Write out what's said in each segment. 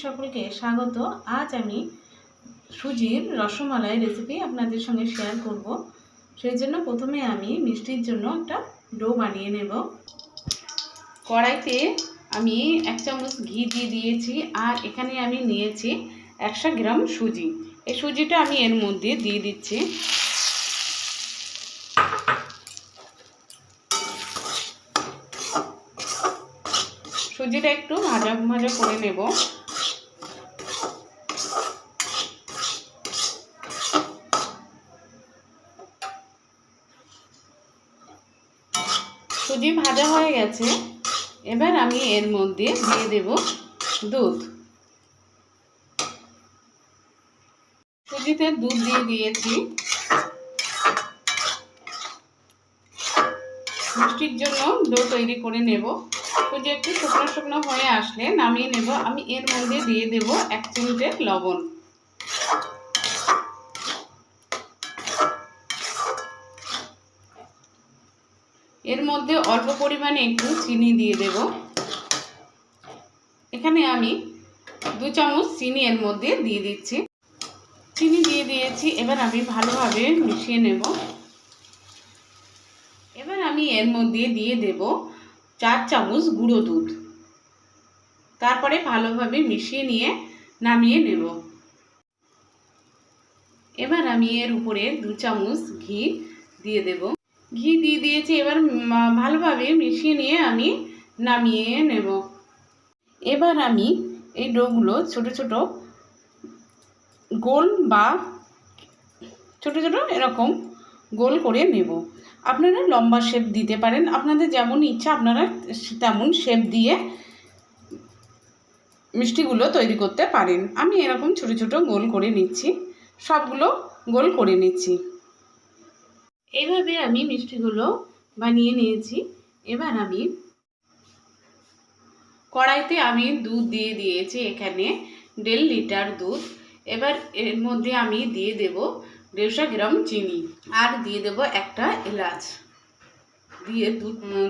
সকলকে স্বাগত। আজ আমি সুজির রসমালাই রেসিপি আপনাদের সঙ্গে শেয়ার করব। সেই জন্য প্রথমে আমি মিষ্টির জন্য একটা ডো বানিয়ে নেব। কড়াইতে আমি 1 চামচ ঘি দিয়ে দিয়েছি, আর এখানে আমি নিয়েছি 100 গ্রাম সুজি। এই সুজিটা আমি এর মধ্যে দিয়ে দিচ্ছি। সুজিটা একটু ভাজা ভাজা করে নেব। সুজি ভাজা হয়ে গেছে, এবার আমি এর মধ্যে দিয়ে দেব দুধ। সুজিতে দুধ দিয়ে দিয়েছি। মিষ্টির জন্য ডো তৈরি করে নেব। সুজি একটু শুকনো শুকনো হয়ে আসলে নামিয়ে নেব। আমি এর মধ্যে দিয়ে দেব 1 চিমটে লবণ। এর মধ্যে অল্প পরিমাণে একটু চিনি দিয়ে দেব। এখানে আমি 2 চামচ চিনি এর মধ্যে দিয়ে দিচ্ছি। চিনি দিয়ে দিয়েছি, এবার আমি ভালোভাবে মিশিয়ে নেব। এবার আমি এর মধ্যে দিয়ে দেব 4 চামচ গুঁড়ো দুধ। তারপরে ভালোভাবে মিশিয়ে নিয়ে নামিয়ে নেব। এবার আমি এর উপরে 2 চামচ ঘি দিয়ে দেব। ঘি দিয়ে দিয়েছি, এবার ভালোভাবে মিশিয়ে নিয়ে আমি নামিয়ে নেব। এবার আমি এই ডোগুলো ছোট ছোট গোল বা ছোট ছোট এরকম গোল করে নেব। আপনারা লম্বা শেপ দিতে পারেন, আপনাদের যেমন ইচ্ছা আপনারা তেমন শেপ দিয়ে মিষ্টিগুলো তৈরি করতে পারেন। আমি এরকম ছোট ছোট গোল করে নিচ্ছি, সবগুলো গোল করে নিচ্ছি। এইভাবে আমি মিষ্টিগুলো বানিয়ে নিয়েছি। এবার আমি কড়াইতে আমি দুধ দিয়ে দিয়েছি, এখানে 1.5 লিটার দুধ। এবার এর মধ্যে আমি দিয়ে দেব 150 গ্রাম চিনি, আর দিয়ে দেব একটা এলাচ। দিয়ে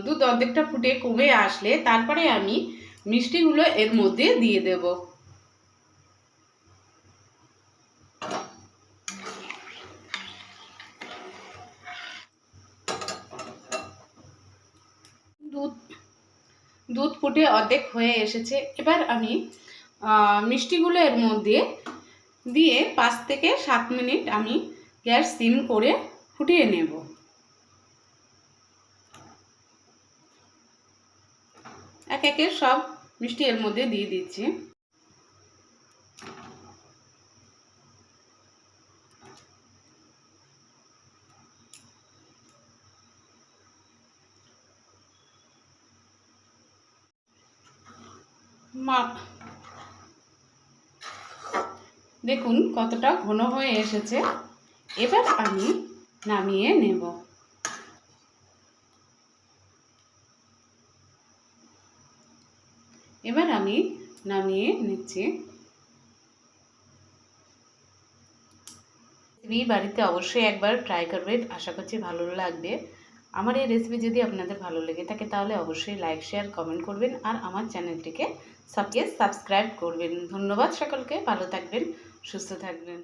দুধ অর্ধেকটা ফুটে কমে আসলে তারপরে আমি মিষ্টিগুলো এর মধ্যে দিয়ে দেব। দুধ ফুটে অর্ধেক হয়ে এসেছে। এবার আমি মিষ্টিগুলো এর মধ্যে দিয়ে 5 থেকে 7 মিনিট আমি গ্যাস সিম করে ফুটিয়ে নেব। এক একে সব মিষ্টি এর মধ্যে দিয়ে দিচ্ছি। দেখুন কতটা ঘন হয়ে এসেছে। এবার আমি নামিয়ে নেব। এবার আমি নামিয়ে নিচ্ছি। বাড়িতে অবশ্যই একবার ট্রাই করবেন, আশা করছি ভালো লাগবে। আমার এই রেসিপি যদি আপনাদের ভালো লেগে থাকে তাহলে অবশ্যই লাইক শেয়ার কমেন্ট করবেন, আর আমার চ্যানেলটিকে সাবস্ক্রাইব করবেন। ধন্যবাদ সকলকে, ভালো থাকবেন, সুস্থ থাকবেন।